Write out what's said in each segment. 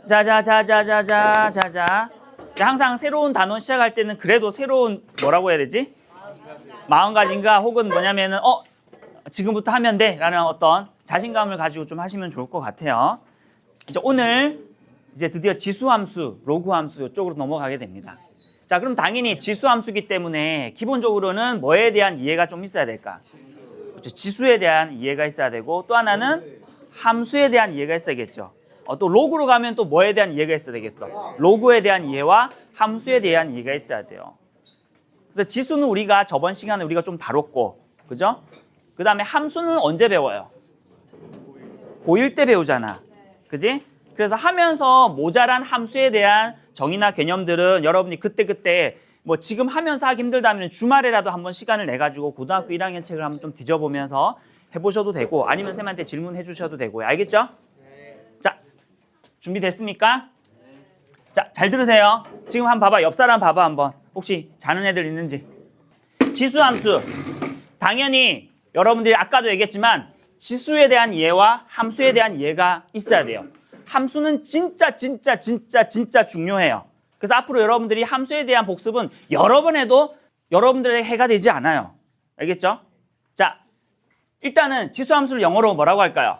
자자자자자자자자. 항상 새로운 단원 시작할 때는 그래도 새로운 뭐라고 해야 되지? 마음가짐과 혹은 뭐냐면은 지금부터 하면 돼 라는 어떤 자신감을 가지고 좀 하시면 좋을 것 같아요. 이제 오늘 이제 드디어 지수함수, 로그함수 이쪽으로 넘어가게 됩니다. 자, 그럼 당연히 지수함수기 때문에 기본적으로는 뭐에 대한 이해가 좀 있어야 될까? 그렇죠. 지수에 대한 이해가 있어야 되고 또 하나는 함수에 대한 이해가 있어야겠죠. 또 로그로 가면 또 뭐에 대한 이해가 있어야 되겠어? 로그에 대한 이해와 함수에 대한 이해가 있어야 돼요. 그래서 지수는 우리가 저번 시간에 우리가 좀 다뤘고, 그죠? 그 다음에 함수는 언제 배워요? 고1 때 배우잖아. 그지? 그래서 하면서 모자란 함수에 대한 정의나 개념들은 여러분이 그때 뭐 지금 하면서 하기 힘들다면 주말에라도 한번 시간을 내가지고 고등학교 1학년 책을 한번 좀 뒤져보면서 해보셔도 되고 아니면 쌤한테 질문해 주셔도 되고요. 알겠죠? 자, 준비됐습니까? 자, 잘 들으세요. 지금 한번 봐봐. 옆 사람 봐봐 한번. 혹시 자는 애들 있는지. 지수함수. 당연히 여러분들이 아까도 얘기했지만 지수에 대한 이해와 함수에 대한 이해가 있어야 돼요. 함수는 진짜 중요해요. 그래서 앞으로 여러분들이 함수에 대한 복습은 여러 번 해도 여러분들에게 해가 되지 않아요. 알겠죠? 자, 일단은 지수함수를 영어로 뭐라고 할까요?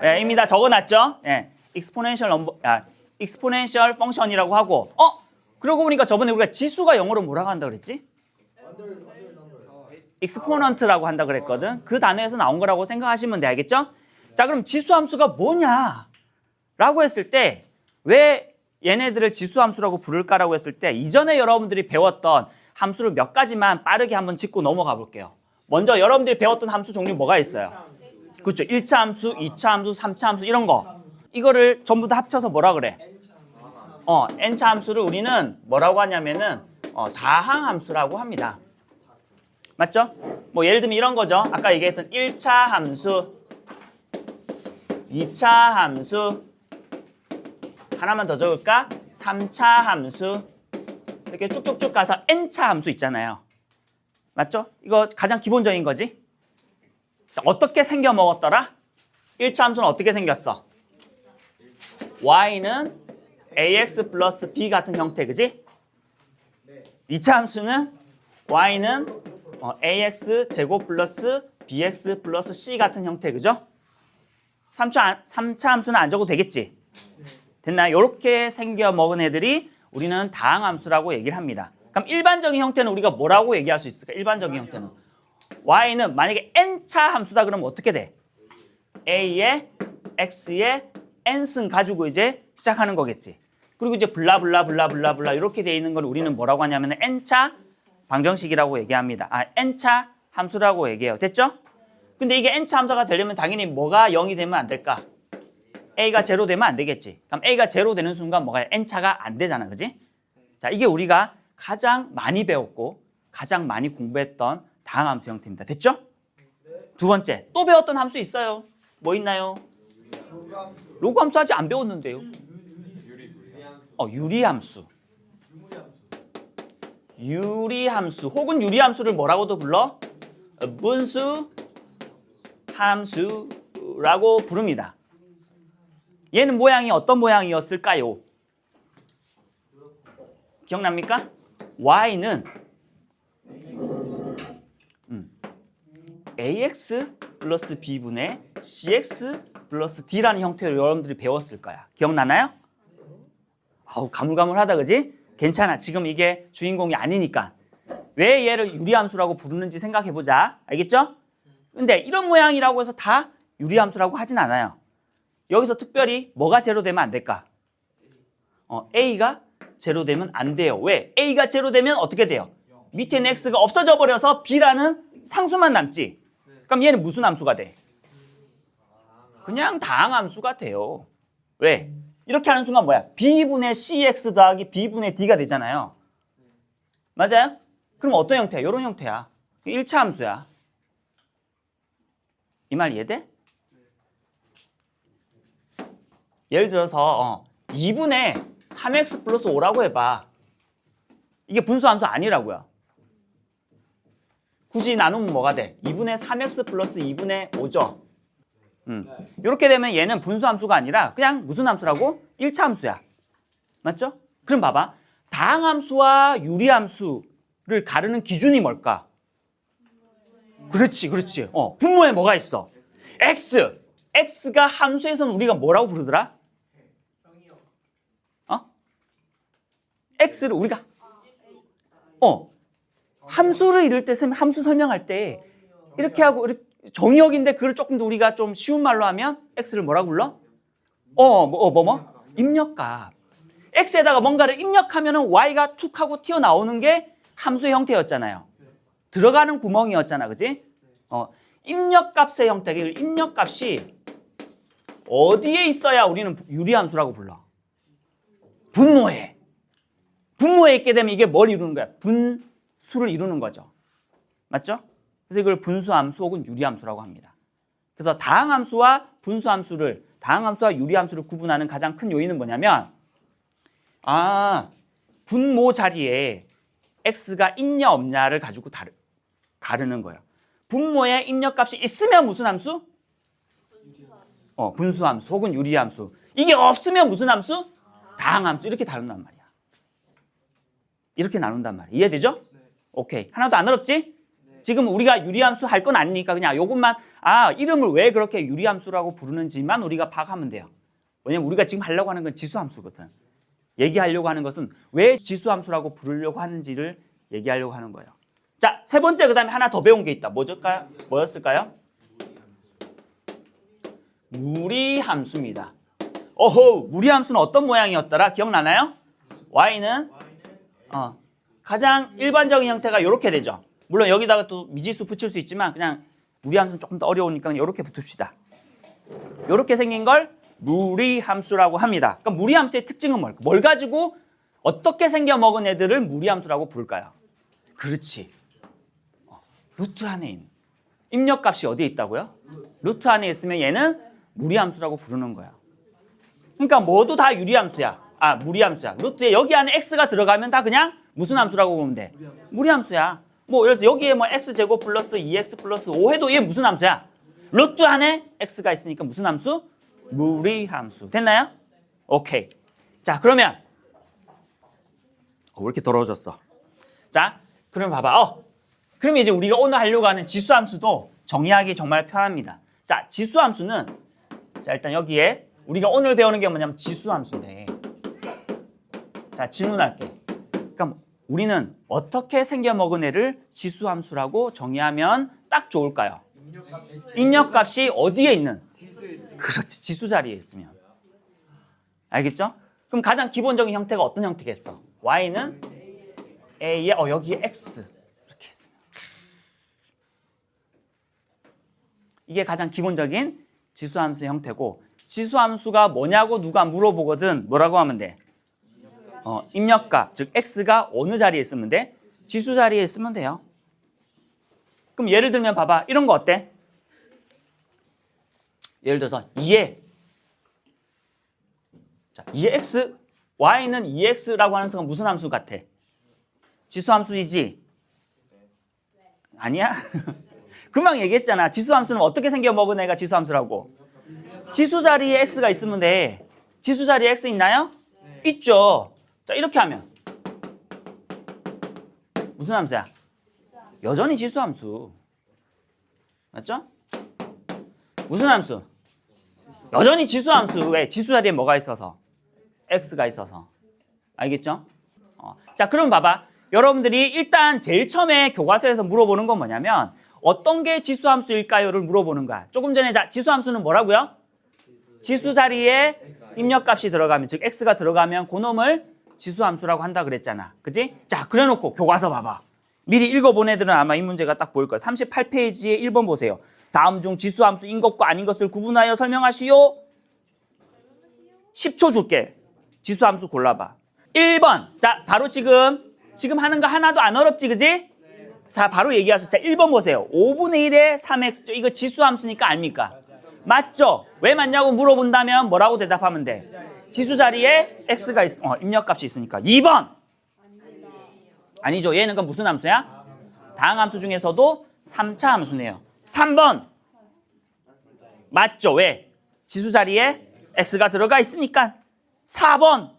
네, 이미 다 적어놨죠? 네, exponential function이라고 하고 그러고 보니까 저번에 우리가 지수가 영어로 뭐라고 한다 그랬지? exponent라고 한다 그랬거든. 그 단어에서 나온 거라고 생각하시면 돼. 알겠죠? 자, 그럼 지수함수가 뭐냐? 라고 했을 때 왜 얘네들을 지수함수라고 부를까라고 했을 때 이전에 여러분들이 배웠던 함수를 몇 가지만 빠르게 한번 짚고 넘어가 볼게요. 먼저 여러분들이 배웠던 함수 종류 뭐가 있어요? 그렇죠. 1차 함수, 2차 함수, 3차 함수 이런 거. 이거를 전부 다 합쳐서 뭐라 그래? n차 함수를 우리는 뭐라고 하냐면은 다항함수라고 합니다. 맞죠? 뭐 예를 들면 이런 거죠. 아까 얘기했던 1차 함수, 2차 함수, 하나만 더 적을까? 3차 함수. 이렇게 쭉쭉쭉 가서 n차 함수 있잖아요. 맞죠? 이거 가장 기본적인 거지? 자, 어떻게 생겨 먹었더라? 1차 함수는 어떻게 생겼어? y는 ax 플러스 b 같은 형태, 그지? 2차 함수는 y는 ax 제곱 플러스 bx 플러스 c 같은 형태, 그죠? 3차 함수는 안 적어도 되겠지? 됐나요? 이렇게 생겨 먹은 애들이 우리는 다항함수라고 얘기를 합니다. 그럼 일반적인 형태는 우리가 뭐라고 얘기할 수 있을까? 일반적인 형태는 y는 만약에 n차 함수다 그러면 어떻게 돼? a에 x에 n승 가지고 이제 시작하는 거겠지. 그리고 이제 블라블라 이렇게 돼 있는 걸 우리는 뭐라고 하냐면 n차 방정식이라고 얘기합니다. n차 함수라고 얘기해요. 됐죠? 근데 이게 n차 함수가 되려면 당연히 뭐가 0이 되면 안 될까? a가 제로 되면 안 되겠지. 그럼 a가 제로 되는 순간 뭐가 n차가 안 되잖아. 그지? 자, 이게 우리가 가장 많이 배웠고 가장 많이 공부했던 다항함수 형태입니다. 됐죠? 두 번째, 또 배웠던 함수 있어요. 뭐 있나요? 로그함수 아직 안 배웠는데요. 유리함수. 유리함수 혹은 유리함수를 뭐라고도 불러? 분수 함수라고 부릅니다. 얘는 모양이 어떤 모양이었을까요? 기억납니까? y는 ax 플러스 b분의 cx 플러스 d라는 형태로 여러분들이 배웠을 거야. 기억나나요? 가물가물하다, 그지? 괜찮아. 지금 이게 주인공이 아니니까. 왜 얘를 유리함수라고 부르는지 생각해보자. 알겠죠? 근데 이런 모양이라고 해서 다 유리함수라고 하진 않아요. 여기서 특별히 뭐가 제로 되면 안 될까? a가 제로 되면 안 돼요. 왜? a가 제로 되면 어떻게 돼요? 밑에 있는 x가 없어져 버려서 b라는 상수만 남지. 그럼 얘는 무슨 함수가 돼? 그냥 다항함수가 돼요. 왜? 이렇게 하는 순간 뭐야? b분의 cx 더하기 b분의 d가 되잖아요. 맞아요? 그럼 어떤 형태야? 이런 형태야. 1차 함수야. 이 말 이해돼? 예를 들어서 2분의 3x 플러스 5라고 해봐. 이게 분수함수 아니라고요. 굳이 나누면 뭐가 돼? 2분의 3x 플러스 2분의 5죠. 이렇게 되면 얘는 분수함수가 아니라 그냥 무슨 함수라고? 1차 함수야. 맞죠? 그럼 봐봐. 다항함수와 유리함수를 가르는 기준이 뭘까? 그렇지. 분모에 뭐가 있어? x. x가 함수에서는 우리가 뭐라고 부르더라? x를 우리가 함수를 이룰 때 함수 설명할 때 이렇게 하고 이렇게 정의역인데 그걸 조금 더 우리가 좀 쉬운 말로 하면 x를 뭐라고 불러? 입력값. x에다가 뭔가를 입력하면은 y가 툭 하고 튀어나오는 게 함수의 형태였잖아요. 들어가는 구멍이었잖아. 그지? 입력값의 형태가 입력값이 어디에 있어야 우리는 유리함수라고 불러? 분모에. 분모에 있게 되면 이게 뭘 이루는 거야? 분수를 이루는 거죠. 맞죠? 그래서 이걸 분수함수 혹은 유리함수라고 합니다. 그래서 다항함수와 분수함수를, 다항함수와 유리함수를 구분하는 가장 큰 요인은 뭐냐면 분모 자리에 x가 있냐 없냐를 가지고 가르는 거예요. 분모에 입력값이 있으면 무슨 함수? 분수함수 혹은 유리함수. 이게 없으면 무슨 함수? 다항함수. 이렇게 다룬단 말이야. 이렇게 나눈단 말이야. 이해되죠? 오케이. 하나도 안 어렵지? 지금 우리가 유리함수 할 건 아니니까 그냥 요것만 이름을 왜 그렇게 유리함수라고 부르는지만 우리가 파악하면 돼요. 왜냐면 우리가 지금 하려고 하는 건 지수함수거든. 얘기하려고 하는 것은 왜 지수함수라고 부르려고 하는지를 얘기하려고 하는 거예요. 자, 세 번째 그다음에 하나 더 배운 게 있다. 뭐였을까요? 무리함수입니다. 무리함수는 어떤 모양이었더라? 기억나나요? y는 가장 일반적인 형태가 이렇게 되죠. 물론 여기다가 또 미지수 붙일 수 있지만 그냥 무리함수는 조금 더 어려우니까 이렇게 붙읍시다. 이렇게 생긴 걸 무리함수라고 합니다. 그러니까 무리함수의 특징은 뭘까? 뭘 가지고 어떻게 생겨먹은 애들을 무리함수라고 부를까요? 그렇지. 루트 안에 있는. 입력값이 어디에 있다고요? 루트 안에 있으면 얘는 무리함수라고 부르는 거야. 그러니까 모두 다 유리함수야. 무리함수야. 루트에 여기 안에 x가 들어가면 다 그냥 무슨 함수라고 보면 돼? 무리함수야. 예를 들어서 여기에 x제곱 플러스 2x 플러스 5 해도 얘 무슨 함수야? 루트 안에 x가 있으니까 무슨 함수? 무리함수. 됐나요? 오케이. 자, 그러면 왜 이렇게 더러워졌어? 자, 그럼 봐봐. 그럼 이제 우리가 오늘 하려고 하는 지수함수도 정의하기 정말 편합니다. 자, 지수함수는 일단 여기에 우리가 오늘 배우는 게 뭐냐면 지수함수인데, 자, 질문할게. 그러니까 우리는 어떻게 생겨먹은 애를 지수함수라고 정의하면 딱 좋을까요? 입력값이 어디에 있는? 그렇지, 지수 자리에 있으면. 알겠죠? 그럼 가장 기본적인 형태가 어떤 형태겠어? y는 a에 여기에 x 이렇게 있으면 이게 가장 기본적인 지수함수의 형태고, 지수함수가 뭐냐고 누가 물어보거든 뭐라고 하면 돼? 입력값, 즉 x가 어느 자리에 있으면 돼? 지수 자리에 있으면 돼요. 그럼 예를 들면 봐봐, 이런 거 어때? 예를 들어서 2에 2의 x, y는 2x라고 하는 수가 무슨 함수 같아? 지수함수이지? 아니야? 금방 얘기했잖아. 지수함수는 어떻게 생겨먹은 애가 지수함수라고? 지수 자리에 x가 있으면 돼. 지수 자리에 x 있나요? 있죠. 자, 이렇게 하면 무슨 함수야? 여전히 지수함수. 맞죠? 무슨 함수? 여전히 지수함수. 왜? 지수 자리에 뭐가 있어서? x가 있어서. 알겠죠? 자, 그럼 봐봐. 여러분들이 일단 제일 처음에 교과서에서 물어보는 건 뭐냐면 어떤 게 지수함수일까요?를 물어보는 거야. 조금 전에 지수함수는 뭐라고요? 지수 자리에 입력값이 들어가면, 즉 x가 들어가면 그놈을 지수함수라고 한다 그랬잖아. 그지? 자, 그래놓고 교과서 봐봐. 미리 읽어본 애들은 아마 이 문제가 딱 보일 거야. 38페이지에 1번 보세요. 다음 중 지수함수인 것과 아닌 것을 구분하여 설명하시오. 10초 줄게. 지수함수 골라봐. 1번. 자, 바로 지금 하는 거 하나도 안 어렵지, 그지? 자, 바로 얘기하세요. 자, 1번 보세요. 5분의 1에 3x. 이거 지수함수니까 아닙니까? 맞죠? 왜 맞냐고 물어본다면 뭐라고 대답하면 돼? 지수 자리에 x가 입력값이 있으니까. 2번. 아니죠. 얘는 그럼 무슨 함수야? 다항함수 중에서도 3차 함수네요. 3번. 맞죠? 왜? 지수 자리에 x가 들어가 있으니까. 4번.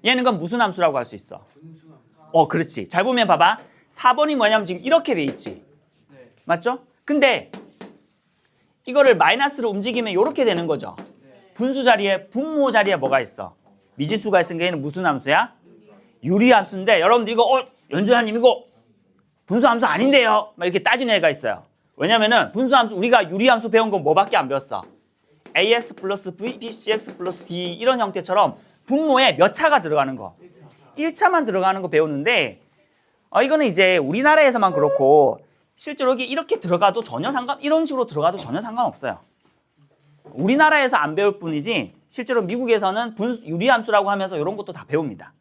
얘는 그럼 무슨 함수라고 할 수 있어? 그렇지. 잘 보면 봐봐. 4번이 뭐냐면 지금 이렇게 돼 있지. 맞죠? 근데 이거를 마이너스로 움직이면 이렇게 되는 거죠. 분수 자리에, 분모 자리에 뭐가 있어? 미지수가 있으니까 얘는 무슨 함수야? 유리함수인데 여러분들 이거 연주자님 이거 분수함수 아닌데요? 막 이렇게 따지는 애가 있어요. 왜냐면은 분수함수 우리가 유리함수 배운 건 뭐밖에 안 배웠어? ax 플러스 v, bcx 플러스 d 이런 형태처럼 분모에 몇 차가 들어가는 거. 1차만 들어가는 거 배우는데 이거는 이제 우리나라에서만 그렇고 실제로 이렇게 들어가도 전혀 이런 식으로 들어가도 전혀 상관없어요. 우리나라에서 안 배울 뿐이지 실제로 미국에서는 유리함수라고 하면서 이런 것도 다 배웁니다.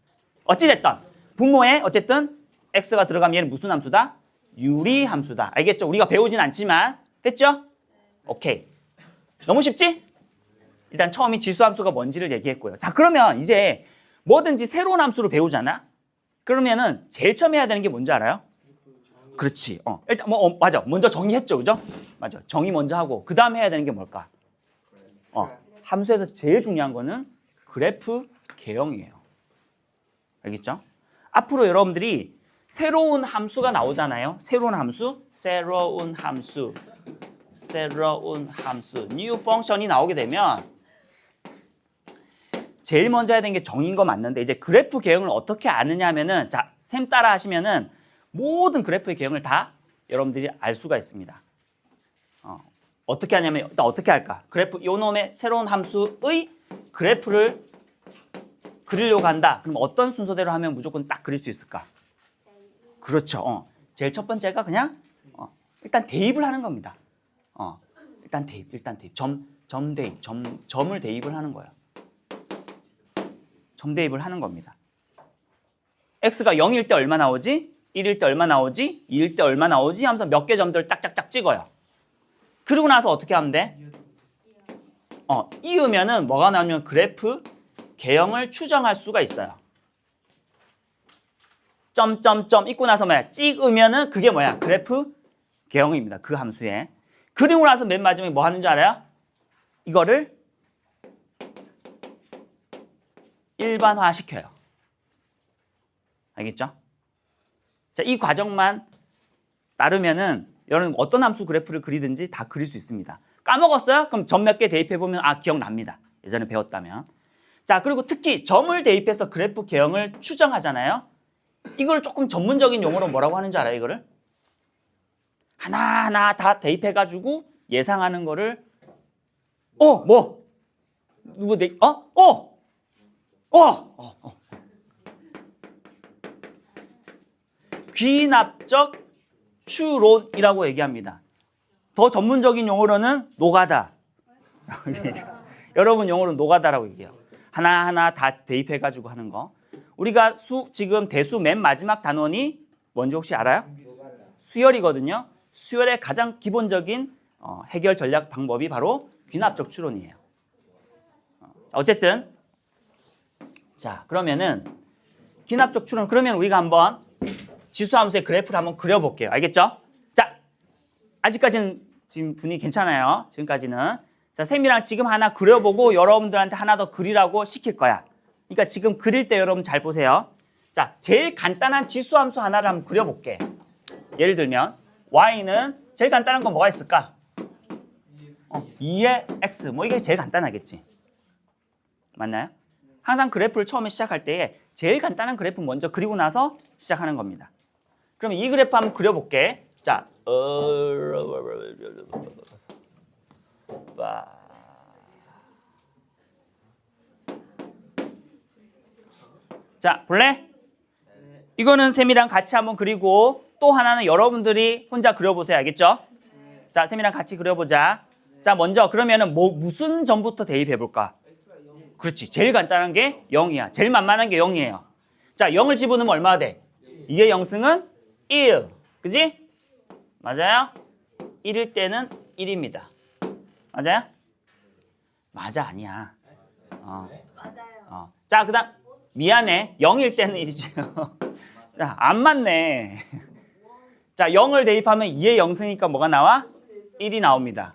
어찌됐든 분모에 어쨌든 x가 들어가면 얘는 무슨 함수다? 유리함수다. 알겠죠? 우리가 배우진 않지만 됐죠? 오케이. 너무 쉽지? 일단 처음이 지수함수가 뭔지를 얘기했고요. 자, 그러면 이제 뭐든지 새로운 함수를 배우잖아? 그러면은 제일 처음 해야 되는 게 뭔지 알아요? 그렇지. 일단 맞아. 먼저 정의했죠. 그죠? 맞아. 정의 먼저 하고 그 다음 해야 되는 게 뭘까? 함수에서 제일 중요한 거는 그래프 개형이에요. 알겠죠? 앞으로 여러분들이 새로운 함수가 나오잖아요. 새로운 함수, new function이 나오게 되면 제일 먼저 해야 되는 게 정의인 거 맞는데 이제 그래프 개형을 어떻게 아느냐 하면은 자, 쌤 따라 하시면은 모든 그래프의 개형을 다 여러분들이 알 수가 있습니다. 어떻게 하냐면 일단 어떻게 할까? 그래프 요놈의 새로운 함수의 그래프를 그리려고 한다. 그럼 어떤 순서대로 하면 무조건 딱 그릴 수 있을까? 그렇죠. 제일 첫 번째가 그냥 일단 대입을 하는 겁니다. 일단 대입. 점 대입. 점을 대입을 하는 거예요. 점 대입을 하는 겁니다. x가 0일 때 얼마 나오지? 1일 때 얼마 나오지? 2일 때 얼마 나오지? 하면서 몇 개 점들을 딱딱딱 찍어요. 그리고 나서 어떻게 하면 돼? 이으면은 뭐가 나오냐면 그래프 개형을 추정할 수가 있어요. 점점점 있고 나서 뭐야? 찍으면은 그게 뭐야? 그래프 개형입니다. 그 함수에. 그리고 나서 맨 마지막에 뭐 하는 줄 알아요? 이거를 일반화 시켜요. 알겠죠? 자, 이 과정만 따르면은 여러분 어떤 함수 그래프를 그리든지 다 그릴 수 있습니다. 까먹었어요? 그럼 점 몇 개 대입해보면 기억납니다. 예전에 배웠다면. 자, 그리고 특히 점을 대입해서 그래프 개형을 추정하잖아요. 이걸 조금 전문적인 용어로 뭐라고 하는지 알아요, 이거를? 하나하나 다 대입해가지고 예상하는 거를 귀납적 추론이라고 얘기합니다. 더 전문적인 용어로는 노가다. 여러분 용어로 노가다라고 얘기해요. 하나하나 다 대입해가지고 하는 거. 우리가 지금 대수 맨 마지막 단원이 뭔지 혹시 알아요? 수열이거든요. 수열의 가장 기본적인 해결 전략 방법이 바로 귀납적 추론이에요. 어쨌든 자, 그러면은 귀납적 추론, 그러면 우리가 한번 지수함수의 그래프를 한번 그려볼게요. 알겠죠? 자, 아직까지는 지금 분위기 괜찮아요. 지금까지는. 자, 쌤이랑 지금 하나 그려보고 여러분들한테 하나 더 그리라고 시킬 거야. 그러니까 지금 그릴 때 여러분 잘 보세요. 자, 제일 간단한 지수함수 하나를 한번 그려볼게. 예를 들면 y는 제일 간단한 건 뭐가 있을까? 2의 x. 뭐 이게 제일 간단하겠지. 맞나요? 항상 그래프를 처음에 시작할 때에 제일 간단한 그래프 먼저 그리고 나서 시작하는 겁니다. 그러면 이 그래프 한번 그려볼게. 자, 자, 볼래? 이거는 쌤이랑 같이 한번 그리고 또 하나는 여러분들이 혼자 그려보세요. 알겠죠? 자, 쌤이랑 같이 그려보자. 자, 먼저 그러면은 무슨 점부터 대입해볼까? 그렇지. 제일 간단한 게 0이야. 제일 만만한 게 0이에요. 자, 0을 집어넣으면 얼마나 돼? 2의 영승은 1. 그지? 맞아요? 1일 때는 1입니다. 맞아요? 맞아, 아니야. 맞아요. 자, 그 다음. 미안해. 0일 때는 1이죠. 자, 안 맞네. 자, 0을 대입하면 2의 영승이니까 뭐가 나와? 1이 나옵니다.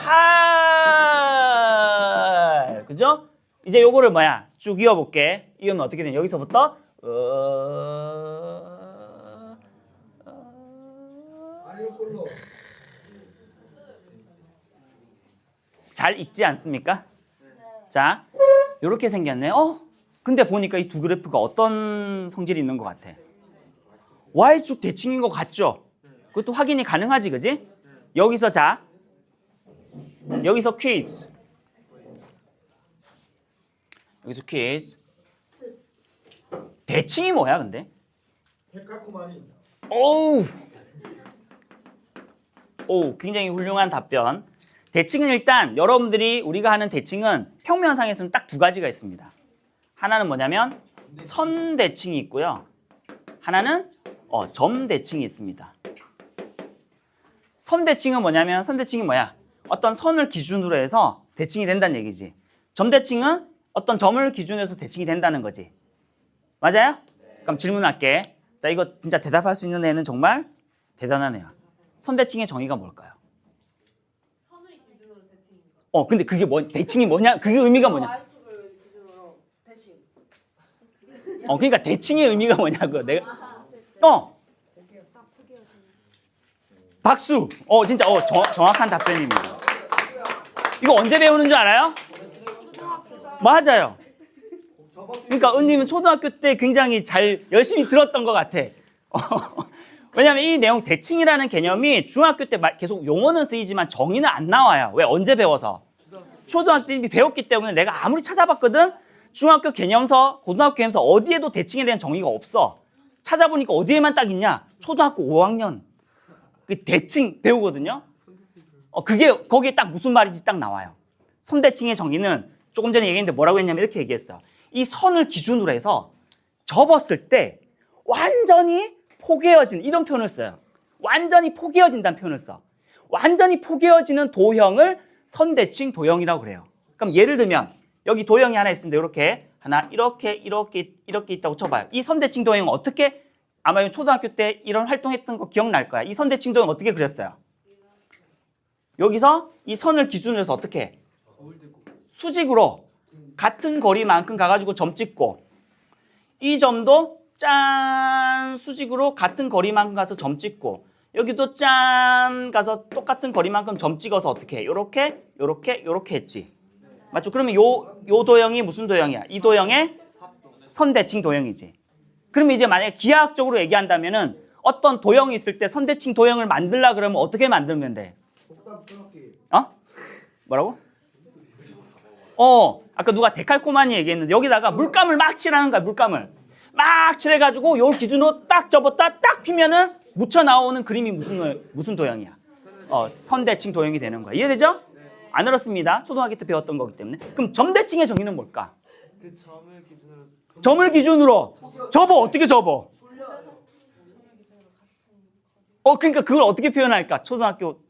할. 그죠? 이제 요거를 뭐야? 쭉 이어볼게. 이으면 어떻게 되냐? 여기서부터 잘 있지 않습니까? 자, 요렇게 생겼네. 근데 보니까 이 두 그래프가 어떤 성질이 있는 것 같아? Y축 대칭인 것 같죠? 그것도 확인이 가능하지, 그지? 여기서 자, 여기서 퀴즈. 여기서 퀴즈. 대칭이 뭐야, 근데? 백화코마니. 오우. 오, 굉장히 훌륭한 답변. 대칭은 일단 여러분들이 우리가 하는 대칭은 평면상에서는 딱 두 가지가 있습니다. 하나는 뭐냐면 선 대칭이 있고요. 하나는 점 대칭이 있습니다. 선 대칭은 뭐냐면 선 대칭이 뭐야? 어떤 선을 기준으로 해서 대칭이 된다는 얘기지. 점 대칭은 어떤 점을 기준으로 해서 대칭이 된다는 거지. 맞아요? 그럼 질문할게. 자, 이거 진짜 대답할 수 있는 애는 정말 대단한 애야. 선 대칭의 정의가 뭘까요? 선을 기준으로 대칭인 거. 근데 그게 대칭이 뭐냐? 그게 의미가 뭐냐? Y축을 기준으로 대칭. 그러니까 대칭의 의미가 뭐냐고. 내가 박수. 진짜 정확한 답변입니다. 이거 언제 배우는 줄 알아요? 맞아요. 그러니까 은님은 초등학교 때 굉장히 열심히 들었던 것 같아. 왜냐하면 이 내용 대칭이라는 개념이 중학교 때 계속 용어는 쓰이지만 정의는 안 나와요. 왜? 언제 배워서? 초등학교 때 이미 배웠기 때문에 내가 아무리 찾아봤거든. 중학교 개념서, 고등학교 개념서 어디에도 대칭에 대한 정의가 없어. 찾아보니까 어디에만 딱 있냐? 초등학교 5학년. 그 대칭 배우거든요. 거기에 딱 무슨 말인지 딱 나와요. 선대칭의 정의는 조금 전에 얘기했는데 뭐라고 했냐면 이렇게 얘기했어요. 이 선을 기준으로 해서 접었을 때 완전히 포개어진 이런 표현을 써요. 완전히 포개어진다는 표현을 써. 완전히 포개어지는 도형을 선대칭 도형이라고 그래요. 그럼 예를 들면 여기 도형이 하나 있습니다. 이렇게 하나 이렇게 있다고 쳐봐요. 이 선대칭 도형은 어떻게 아마 초등학교 때 이런 활동했던 거 기억날 거야. 이 선대칭 도형 어떻게 그렸어요? 여기서 이 선을 기준으로 해서 어떻게 해? 수직으로 같은 거리만큼 가가지고 점 찍고 이 점도 짠 수직으로 같은 거리만큼 가서 점 찍고 여기도 짠 가서 똑같은 거리만큼 점 찍어서 어떻게 해? 요렇게 했지. 맞죠? 그러면 요 도형이 무슨 도형이야? 이 도형의 선대칭 도형이지. 그러면 이제 만약에 기하학적으로 얘기한다면은 어떤 도형이 있을 때 선대칭 도형을 만들라 그러면 어떻게 만들면 돼? 뭐라고? 아까 누가 데칼코마니 얘기했는데 여기다가 물감을 막 칠하는 거야. 물감을 막 칠해가지고 요 기준으로 딱 접었다 딱 피면은 묻혀 나오는 그림이 무슨 도형이야? 선대칭 도형이 되는 거야. 이해되죠? 안 어렵습니다. 초등학교 때 배웠던 거기 때문에. 그럼 점대칭의 정의는 뭘까? 그 점을 점을 기준으로 접어. 어떻게 접어? 그러니까 그걸 어떻게 표현할까? 초등학교.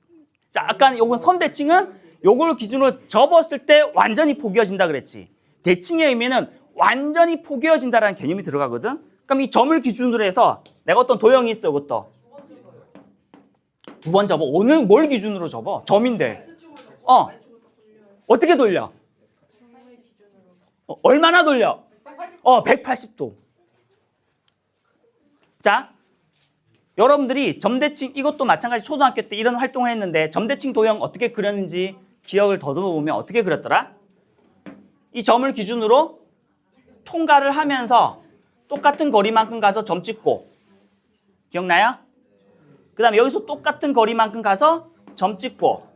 자, 아까 요건 선대칭은 요걸 기준으로 접었을 때 완전히 포개어진다 그랬지. 대칭의 의미는 완전히 포개어진다라는 개념이 들어가거든. 그럼 이 점을 기준으로 해서 내가 어떤 도형이 있어. 그것도 두 번 접어. 오늘 뭘 기준으로 접어? 점인데. 어떻게 돌려? 얼마나 돌려? 180도. 자, 여러분들이 점대칭 이것도 마찬가지 초등학교 때 이런 활동을 했는데 점대칭 도형 어떻게 그렸는지 기억을 더듬어 보면 어떻게 그렸더라? 이 점을 기준으로 통과를 하면서 똑같은 거리만큼 가서 점 찍고 기억나요? 그 다음에 여기서 똑같은 거리만큼 가서 점 찍고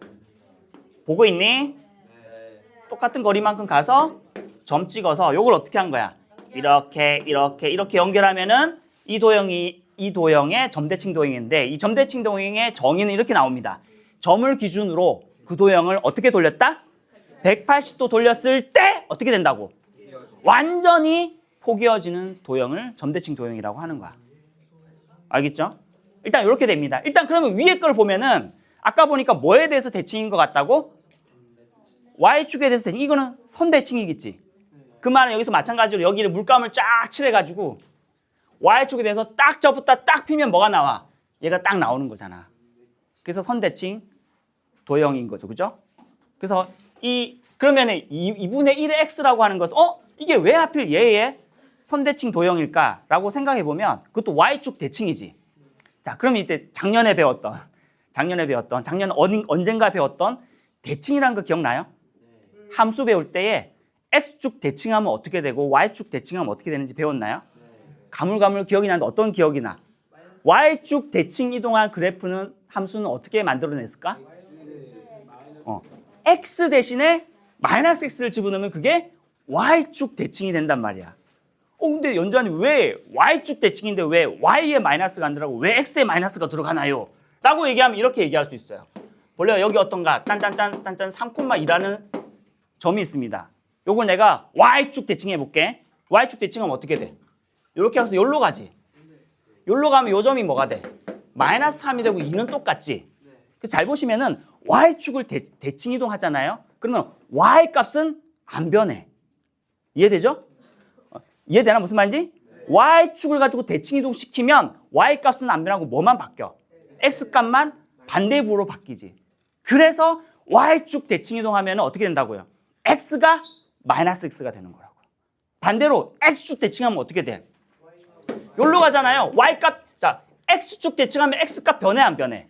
보고 있니? 똑같은 거리만큼 가서 점 찍어서 요걸 어떻게 한 거야? 이렇게 연결하면은 이 도형의 점대칭 도형인데 이 점대칭 도형의 정의는 이렇게 나옵니다. 점을 기준으로 그 도형을 어떻게 돌렸다? 180도 돌렸을 때 어떻게 된다고? 완전히 포개어지는 도형을 점대칭 도형이라고 하는 거야. 알겠죠? 일단 이렇게 됩니다. 일단 그러면 위에 걸 보면은 아까 보니까 뭐에 대해서 대칭인 것 같다고? Y축에 대해서 대칭. 이거는 선대칭이겠지. 그 말은 여기서 마찬가지로 여기를 물감을 쫙 칠해가지고 Y축에 대해서 딱 접었다 딱 피면 뭐가 나와? 얘가 딱 나오는 거잖아. 그래서 선대칭 도형인 거죠. 그죠? 그래서 그러면은 2분의 1의 x라고 하는 것은 이게 왜 하필 얘의 선대칭 도형일까라고 생각해 보면 그것도 y축 대칭이지. 자, 그럼 이때 작년에 언젠가 배웠던 대칭이라는 거 기억나요? 함수 배울 때에 x축 대칭하면 어떻게 되고 y축 대칭하면 어떻게 되는지 배웠나요? 가물가물 기억이 나는데 어떤 기억이 나? y축 대칭 이동한 그래프는 함수는 어떻게 만들어냈을까? x 대신에 마이너스 x를 집어넣으면 그게 y축 대칭이 된단 말이야. 근데 연주아님 왜 y축 대칭인데 왜 y에 마이너스가 안 들어가고 왜 x에 마이너스가 들어가나요? 라고 얘기하면 이렇게 얘기할 수 있어요. 원래 여기 어떤가 딴딴딴 3,2라는 점이 있습니다. 요걸 내가 y축 대칭해 볼게. y축 대칭하면 어떻게 돼? 이렇게 해서 여기로 가지. 여기로 가면 요 점이 뭐가 돼? 마이너스 3이 되고 2는 똑같지. 그래서 잘 보시면은 y축을 대칭 이동하잖아요. 그러면 y 값은 안 변해. 이해되죠? 이해되나 무슨 말인지? y축을 가지고 대칭 이동시키면 y 값은 안 변하고 뭐만 바뀌어? x 값만 반대부로 바뀌지. 그래서 y축 대칭 이동하면 어떻게 된다고요? x가 마이너스 x가 되는 거라고. 반대로 x축 대칭하면 어떻게 돼? 여기로 가잖아요. y값, 자, x축 대칭하면 x값 변해 안 변해?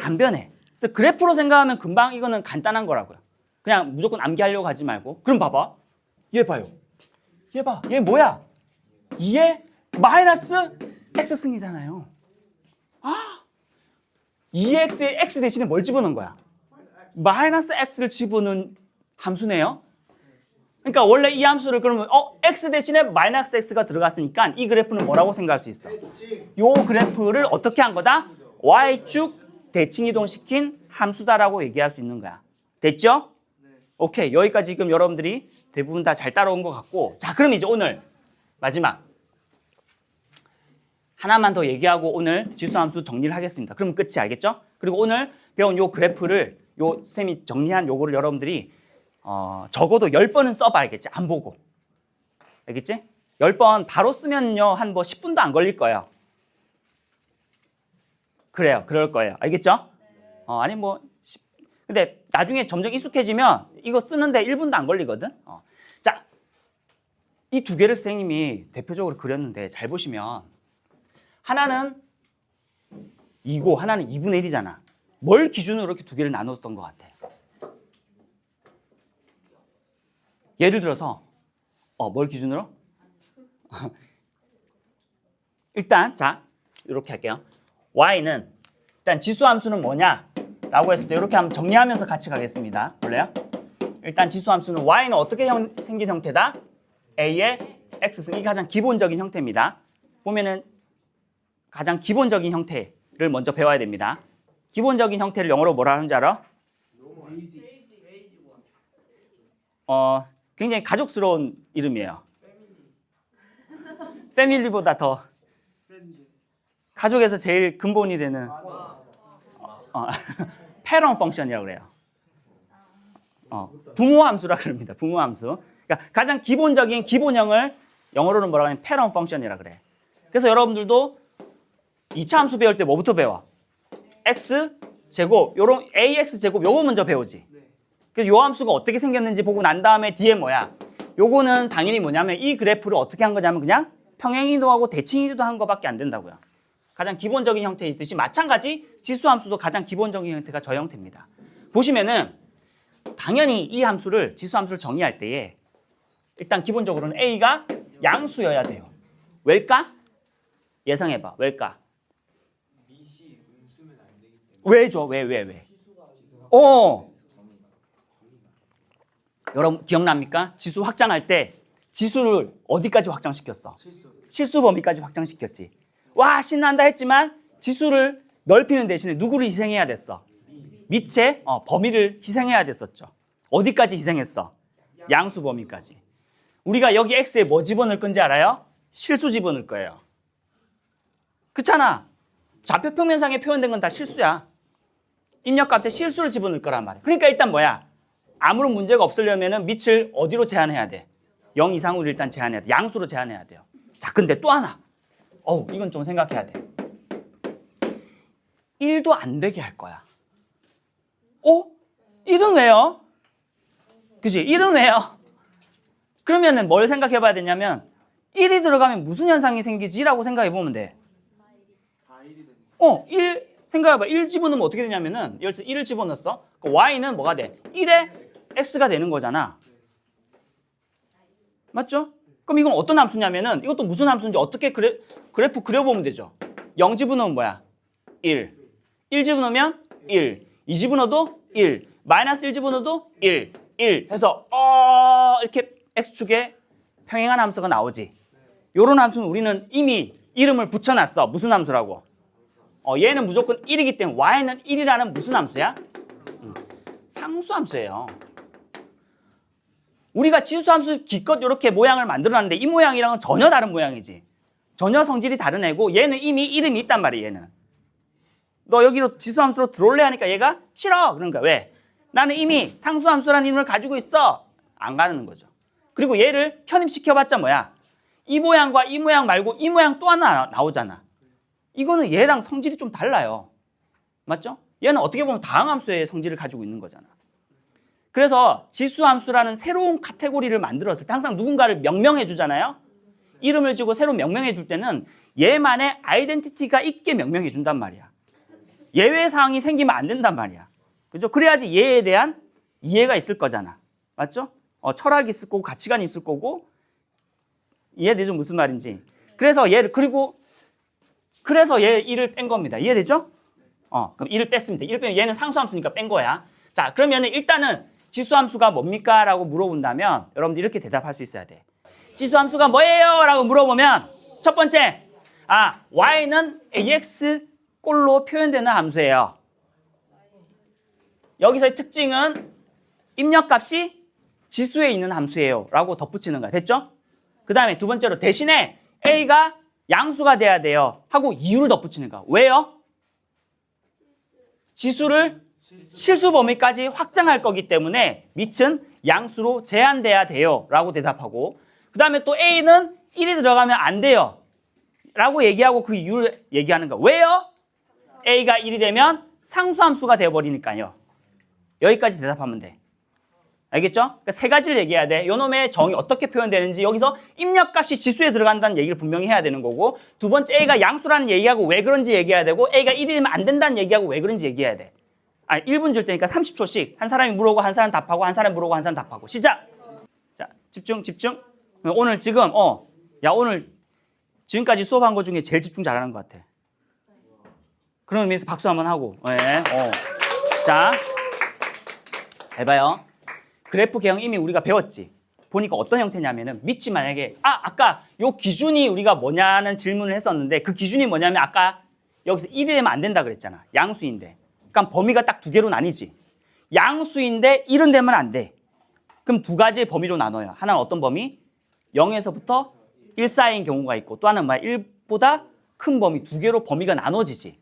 안 변해. 그래서 그래프로 생각하면 금방 이거는 간단한 거라고요. 그냥 무조건 암기하려고 하지 말고. 그럼 봐봐. 얘 봐요. 얘 봐. 얘 뭐야? 2에 마이너스 x승이잖아요. 2x에 x 대신에 뭘 집어넣은 거야? 마이너스 x를 집어넣은 함수네요. 그러니까 원래 이 함수를 그러면 x 대신에 마이너스 x가 들어갔으니까 이 그래프는 뭐라고 생각할 수 있어? 요 그래프를 어떻게 한 거다? y축 대칭 이동시킨 함수다라고 얘기할 수 있는 거야. 됐죠? 오케이. 여기까지 지금 여러분들이 대부분 다 잘 따라온 것 같고, 자, 그럼 이제 오늘 마지막 하나만 더 얘기하고 오늘 지수함수 정리를 하겠습니다. 그럼 끝이 알겠죠? 그리고 오늘 배운 요 그래프를 요 쌤이 정리한 요거를 여러분들이 적어도 10번은 써봐야겠지. 안 보고. 알겠지? 10번 바로 쓰면요 한 뭐 10분도 안 걸릴 거예요. 그래요. 그럴 거예요. 알겠죠? 아니 뭐 근데 나중에 점점 익숙해지면 이거 쓰는데 1분도 안 걸리거든. 자, 이 두 개를 선생님이 대표적으로 그렸는데 잘 보시면 하나는 2고 하나는 2분의 1이잖아. 뭘 기준으로 이렇게 두 개를 나눴던 것 같아? 예를 들어서 뭘 기준으로? 일단 자 이렇게 할게요. y는 일단 지수함수는 뭐냐? 라고 했을 때 이렇게 한번 정리하면서 같이 가겠습니다. 볼래요? 일단 지수함수는 y는 어떻게 생긴 형태다? a의 x승. 이게 가장 기본적인 형태입니다. 보면은 가장 기본적인 형태를 먼저 배워야 됩니다. 기본적인 형태를 영어로 뭐라 하는지 알아? 굉장히 가족스러운 이름이에요. 패밀리보다 더 가족에서 제일 근본이 되는 패런 펑션이라고 그래요. 부모 함수라 그럽니다. 부모 함수. 그러니까 가장 기본적인 기본형을 영어로는 뭐라고 하냐면 패런 펑션이라 그래. 그래서 여러분들도 2차 함수 배울 때 뭐부터 배워? x 제곱, 요런 ax 제곱 요거 먼저 배우지. 그래서 요 함수가 어떻게 생겼는지 보고 난 다음에 뒤에 뭐야? 요거는 당연히 뭐냐면 이 그래프를 어떻게 한 거냐면 그냥 평행이동하고 대칭이동한 거밖에 안 된다고요. 가장 기본적인 형태이듯이 마찬가지 지수함수도 가장 기본적인 형태가 저 형태입니다. 보시면은 당연히 이 함수를 지수함수를 정의할 때에 일단 기본적으로는 a가 양수여야 돼요. 왜일까? 예상해봐. 왜일까? 왜죠? 왜? 여러분 기억납니까? 지수 확장할 때 지수를 어디까지 확장시켰어? 실수 범위까지 확장시켰지. 와 신난다 했지만 지수를 넓히는 대신에 누구를 희생해야 됐어? 밑에 범위를 희생해야 됐었죠. 어디까지 희생했어? 양수 범위까지. 우리가 여기 x에 뭐 집어넣을 건지 알아요? 실수 집어넣을 거예요. 그렇잖아. 좌표 평면상에 표현된 건 다 실수야. 입력값에 실수를 집어넣을 거란 말이야. 그러니까 일단 뭐야? 아무런 문제가 없으려면 밑을 어디로 제한해야 돼? 0 이상으로 일단 제한해야 돼. 양수로 제한해야 돼요. 자, 근데 또 하나. 이건 좀 생각해야 돼. 1도 안 되게 할 거야. 1은 왜요? 그지? 1은 왜요? 그러면은 뭘 생각해 봐야 되냐면 1이 들어가면 무슨 현상이 생기지라고 생각해 보면 돼. 다 1이 되는 1 생각해 봐. 1 집어넣으면 어떻게 되냐면은 예를 들어서 1을 집어넣었어. 그 y는 뭐가 돼? 1에 x가 되는 거잖아. 맞죠? 그럼 이건 어떤 함수냐면은 이것도 무슨 함수인지 어떻게 그래프 그려보면 되죠. 0 집어넣으면 뭐야? 1. 1 집어넣으면 1. 2 집어넣어도 1. 마이너스 1 집어넣어도 1. 1 해서 이렇게 x축에 평행한 함수가 나오지. 요런 함수는 우리는 이미 이름을 붙여놨어. 무슨 함수라고? 얘는 무조건 1이기 때문에 y는 1이라는 무슨 함수야? 상수함수예요. 우리가 지수함수 기껏 이렇게 모양을 만들어놨는데 이 모양이랑은 전혀 다른 모양이지. 전혀 성질이 다른 애고 얘는 이미 이름이 있단 말이야. 얘는. 너 여기로 지수함수로 들어올래 하니까 얘가 싫어. 그러니까 왜? 나는 이미 상수함수라는 이름을 가지고 있어. 안 가는 거죠. 그리고 얘를 편입시켜봤자 뭐야? 이 모양과 이 모양 말고 이 모양 또 하나 나오잖아. 이거는 얘랑 성질이 좀 달라요. 맞죠? 얘는 어떻게 보면 다항함수의 성질을 가지고 있는 거잖아. 그래서 지수함수라는 새로운 카테고리를 만들었을 때 항상 누군가를 명명해 주잖아요. 이름을 주고 새로 명명해 줄 때는 얘만의 아이덴티티가 있게 명명해 준단 말이야. 예외 사항이 생기면 안 된단 말이야. 그죠? 그래야지 얘에 대한 이해가 있을 거잖아. 맞죠? 철학이 있을 거고 가치관이 있을 거고 이해되죠? 무슨 말인지. 그래서 얘를 그래서 얘 1을 뺀 겁니다. 이해되죠? 그럼 1을 뺐습니다. 1을 빼면 얘는 상수함수니까 뺀 거야. 자, 그러면 일단은 지수함수가 뭡니까? 라고 물어본다면 여러분들 이렇게 대답할 수 있어야 돼. 지수함수가 뭐예요? 라고 물어보면 첫 번째, y는 ax 꼴로 표현되는 함수예요. 여기서의 특징은 입력값이 지수에 있는 함수예요. 라고 덧붙이는 거야. 됐죠? 그 다음에 두 번째로 대신에 a가 양수가 돼야 돼요. 하고 이유를 덧붙이는 거야. 왜요? 지수를 실수 범위까지 확장할 거기 때문에 밑은 양수로 제한돼야 돼요. 라고 대답하고 그 다음에 또 a는 1이 들어가면 안 돼요. 라고 얘기하고 그 이유를 얘기하는 거야. 왜요? a가 1이 되면 상수함수가 되어버리니까요. 여기까지 대답하면 돼. 알겠죠? 그러니까 세 가지를 얘기해야 돼. 요놈의 정의 어떻게 표현되는지 여기서 입력값이 지수에 들어간다는 얘기를 분명히 해야 되는 거고 두 번째 a가 양수라는 얘기하고 왜 그런지 얘기해야 되고 a가 1이 되면 안 된다는 얘기하고 왜 그런지 얘기해야 돼. 1분 줄 테니까 30초씩 한 사람이 물어보고 한 사람 답하고 한 사람이 물어보고 한 사람 답하고 시작! 자, 집중. 오늘 지금 오늘 지금까지 수업한 것 중에 제일 집중 잘하는 것 같아. 그런 의미에서 박수 한번 하고. 자, 잘 봐요. 그래프 개형 이미 우리가 배웠지. 보니까 어떤 형태냐면은 밑이 만약에 아까 요 기준이 우리가 뭐냐는 질문을 했었는데 그 기준이 뭐냐면 아까 여기서 1이 되면 안 된다 그랬잖아. 양수인데. 그러니까 범위가 딱 두 개로 나뉘지. 양수인데 1은 되면 안 돼. 그럼 두 가지의 범위로 나눠요. 하나는 어떤 범위? 0에서부터 1 사이인 경우가 있고 또 하나는 1보다 큰 범위 두 개로 범위가 나눠지지.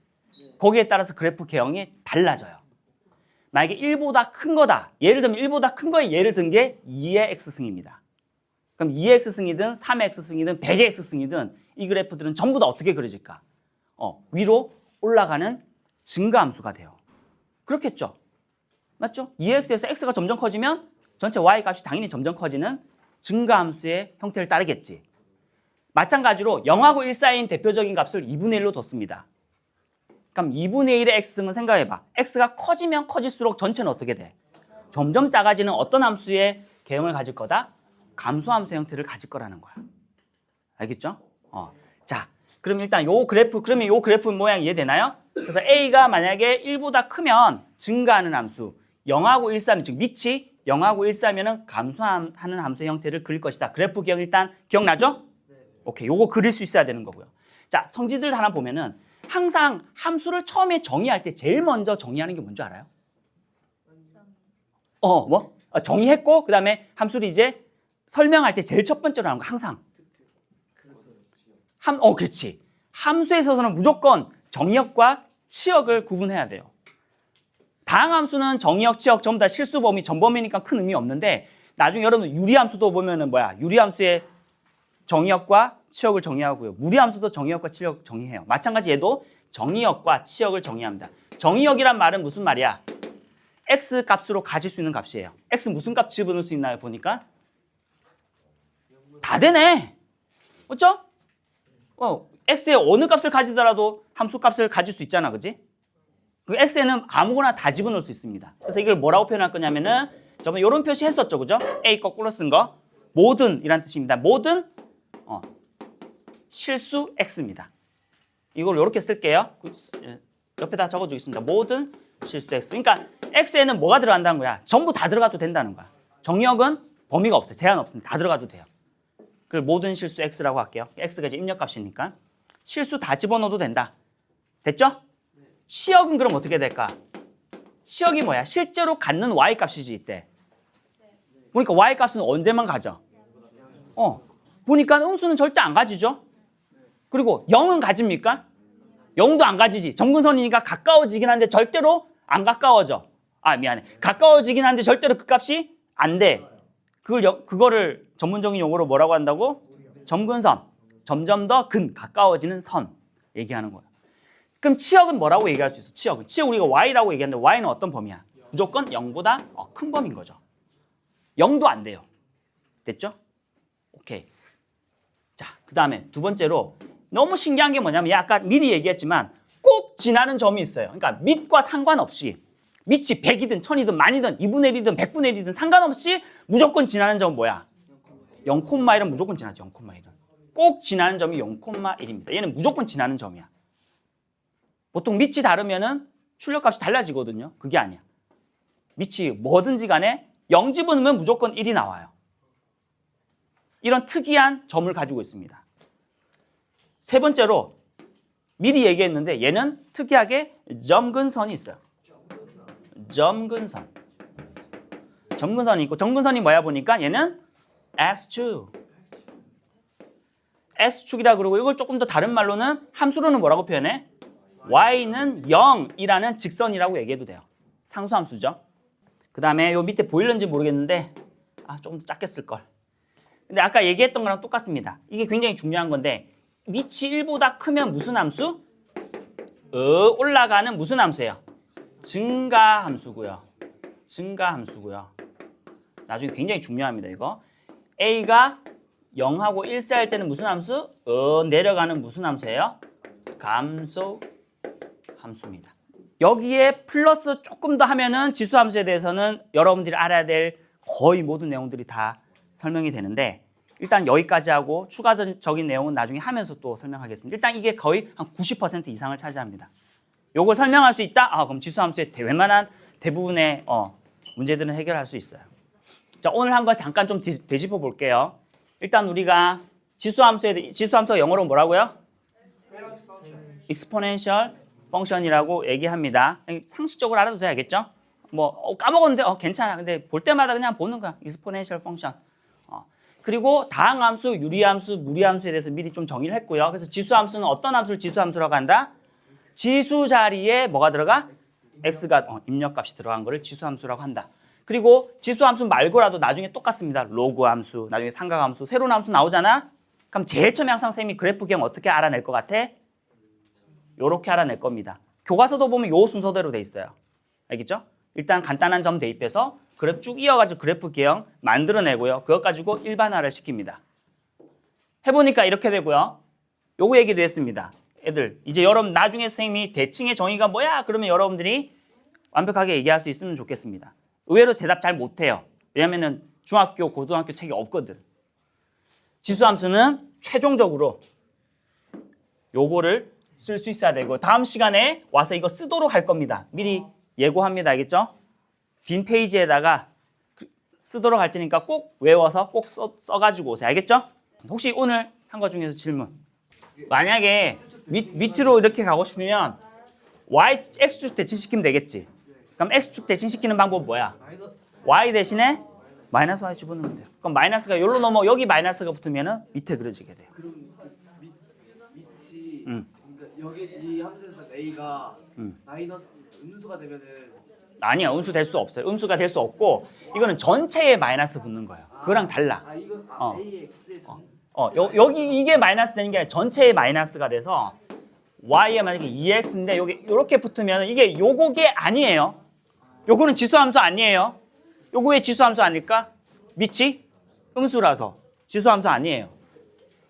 거기에 따라서 그래프 개형이 달라져요. 만약에 1보다 큰 거다. 예를 들면 1보다 큰 거에 예를 든 게 2의 x승입니다. 그럼 2의 x승이든 3의 x승이든 100의 x승이든 이 그래프들은 전부 다 어떻게 그려질까? 위로 올라가는 증가함수가 돼요. 그렇겠죠? 맞죠? 2x에서 x가 점점 커지면 전체 y 값이 당연히 점점 커지는 증가함수의 형태를 따르겠지. 마찬가지로 0하고 1 사이인 대표적인 값을 2분의 1로 뒀습니다. 그럼 2분의 1의 x승은 생각해봐. x가 커지면 커질수록 전체는 어떻게 돼? 점점 작아지는 어떤 함수의 개형을 가질 거다? 감소함수 형태를 가질 거라는 거야. 알겠죠? 자, 그럼 일단 요 그래프 모양 이해되나요? 그래서 a가 만약에 1보다 크면 증가하는 함수 0하고 1 사이면 즉 밑이 0하고 1 사이면은 감소하는 함수의 형태를 그릴 것이다. 그래프 개형 일단 기억나죠? 오케이, 요거 그릴 수 있어야 되는 거고요. 자, 성질들 하나 보면은 항상 함수를 처음에 정의할 때 제일 먼저 정의하는 게 뭔지 알아요? 정의했고 그 다음에 함수를 이제 설명할 때 제일 첫 번째로 하는 거 항상 그렇지. 함수에 있어서는 무조건 정의역과 치역을 구분해야 돼요. 다항함수는 정의역, 치역 전부 다 실수 범위, 전범위니까 큰 의미 없는데 나중에 여러분 유리함수도 보면은 유리함수의 정의역과 치역을 정의하고요. 무리함수도 정의역과 치역 정의해요. 마찬가지 얘도 정의역과 치역을 정의합니다. 정의역이란 말은 무슨 말이야? x 값으로 가질 수 있는 값이에요. x 무슨 값 집어넣을 수 있나요? 보니까 다 되네. 맞죠? x의 어느 값을 가지더라도 함수 값을 가질 수 있잖아, 그지? 그 x에는 아무거나 다 집어넣을 수 있습니다. 그래서 이걸 뭐라고 표현할 거냐면은 저번에 이런 표시 했었죠, 그죠? a 거꾸로 쓴 거 모든 이란 뜻입니다. 모든 실수 x입니다. 이걸 이렇게 쓸게요. 옆에다 적어주겠습니다. 모든 실수 x. 그러니까 x에는 뭐가 들어간다는 거야? 전부 다 들어가도 된다는 거야. 정의역은 범위가 없어요. 제한 없습니다. 다 들어가도 돼요. 그걸 모든 실수 x라고 할게요. x가 이제 입력값이니까 실수 다 집어넣어도 된다. 됐죠? 시역은 그럼 어떻게 될까? 시역이 뭐야? 실제로 갖는 y 값이지 이때. 보니까 y 값은 언제만 가져? 보니까 음수는 절대 안 가지죠? 그리고 0은 가집니까? 0도 안 가지지. 점근선이니까 가까워지긴 한데 절대로 안 가까워져. 미안해. 가까워지긴 한데 절대로 그 값이 안 돼. 그거를 전문적인 용어로 뭐라고 한다고? 점근선. 점점 더 가까워지는 선 얘기하는 거야. 그럼 치역은 뭐라고 얘기할 수 있어? 치역 우리가 y라고 얘기하는데 y는 어떤 범위야? 무조건 0보다 큰 범위인 거죠. 0도 안 돼요. 됐죠? 오케이. 자, 그 다음에 두 번째로 너무 신기한 게 뭐냐면 아까 미리 얘기했지만 꼭 지나는 점이 있어요. 그러니까 밑과 상관없이 밑이 100이든 1000이든 만이든 2분의 1이든 100분의 1이든 상관없이 무조건 지나는 점은 뭐야? 0,1은 무조건 지나죠. 0,1은. 꼭 지나는 점이 0,1입니다. 얘는 무조건 지나는 점이야. 보통 밑이 다르면은 출력값이 달라지거든요. 그게 아니야. 밑이 뭐든지 간에 0 집어넣으면 무조건 1이 나와요. 이런 특이한 점을 가지고 있습니다. 세 번째로 미리 얘기했는데 얘는 특이하게 점근선이 있어요. 점근선이 있고 점근선이 뭐야 보니까 얘는 X축이라 그러고 이걸 조금 더 다른 말로는 함수로는 뭐라고 표현해? y는 0이라는 직선이라고 얘기해도 돼요. 상수함수죠. 그 다음에 요 밑에 보일는지 모르겠는데 조금 더 작게 쓸걸. 근데 아까 얘기했던 거랑 똑같습니다. 이게 굉장히 중요한 건데 밑이 1보다 크면 무슨 함수? 올라가는 무슨 함수예요? 증가함수고요. 나중에 굉장히 중요합니다. 이거 a가 0하고 1 사이일 때는 무슨 함수? 내려가는 무슨 함수예요? 감소 함수입니다. 여기에 플러스 조금 더 하면은 지수함수에 대해서는 여러분들이 알아야 될 거의 모든 내용들이 다 설명이 되는데 일단 여기까지 하고 추가적인 내용은 나중에 하면서 또 설명하겠습니다. 일단 이게 거의 한 90% 이상을 차지합니다. 요걸 설명할 수 있다? 그럼 지수함수의 웬만한 대부분의 문제들은 해결할 수 있어요. 자, 오늘 한 거 잠깐 좀 되짚어 볼게요. 일단 우리가 지수함수가 영어로 뭐라고요? exponential function이라고 얘기합니다. 상식적으로 알아도 돼야겠죠? 까먹었는데 괜찮아. 근데 볼 때마다 그냥 보는 거야. exponential function. 그리고 다항함수, 유리함수, 무리함수에 대해서 미리 좀 정의를 했고요. 그래서 지수함수는 어떤 함수를 지수함수라고 한다? 지수 자리에 뭐가 들어가? x가 입력값이 들어간 거를 지수함수라고 한다. 그리고 지수함수 말고라도 나중에 똑같습니다. 로그함수, 나중에 삼각함수, 새로운 함수 나오잖아? 그럼 제일 처음에 항상 쌤이 그래프 기억 어떻게 알아낼 것 같아? 요렇게 알아낼 겁니다. 교과서도 보면 요 순서대로 돼 있어요. 알겠죠? 일단 간단한 점 대입해서 그래프 쭉 이어가지고 그래프 기억 만들어내고요. 그것 가지고 일반화를 시킵니다. 해보니까 이렇게 되고요. 요거 얘기도 했습니다. 애들 이제 여러분 나중에 선생님이 대칭의 정의가 뭐야? 그러면 여러분들이 완벽하게 얘기할 수 있으면 좋겠습니다. 의외로 대답 잘 못해요. 왜냐면은 중학교, 고등학교 책이 없거든. 지수함수는 최종적으로 요거를 쓸 수 있어야 되고 다음 시간에 와서 이거 쓰도록 할 겁니다. 미리 예고합니다. 알겠죠? 빈 페이지에다가 쓰도록 할 테니까 꼭 외워서 꼭 써가지고 오세요. 알겠죠? 혹시 오늘 한 거 중에서 질문. 만약에 밑으로 이렇게 가고 싶으면 X축 대칭시키면 되겠지. 그럼 X축 대칭시키는 방법 뭐야? Y 대신에 마이너스 Y 집어넣으면 돼요. 그럼 마이너스가 여기로 넘어 여기 마이너스가 붙으면 밑에 그려지게 돼요. 그럼 밑이 그러니까 여기 이 함수에서 a가 마이너스 음수가 되면은 아니야. 음수 될 수 없어요. 음수가 될 수 없고 이거는 전체에 마이너스 붙는 거예요. 그거랑 달라. 이건 a의 x의 여기 이게 마이너스 되는 게 아니라 전체에 마이너스가 돼서 y에 만약에 2x인데 여기 이렇게 붙으면 이게 요거게 아니에요. 요거는 지수함수 아니에요. 요거 왜 지수함수 아닐까? 밑이 음수라서 지수함수 아니에요.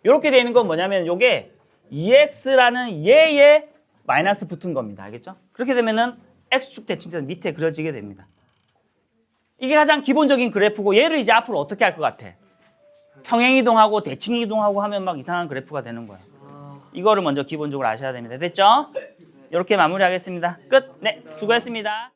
이렇게 되는 건 뭐냐면 요게 2x라는 얘에 마이너스 붙은 겁니다. 알겠죠? 그렇게 되면은 x축 대칭선 밑에 그려지게 됩니다. 이게 가장 기본적인 그래프고 얘를 이제 앞으로 어떻게 할 것 같아? 평행이동하고 대칭이동하고 하면 막 이상한 그래프가 되는 거야. 이거를 먼저 기본적으로 아셔야 됩니다. 됐죠? 이렇게 마무리하겠습니다. 끝. 네, 수고했습니다.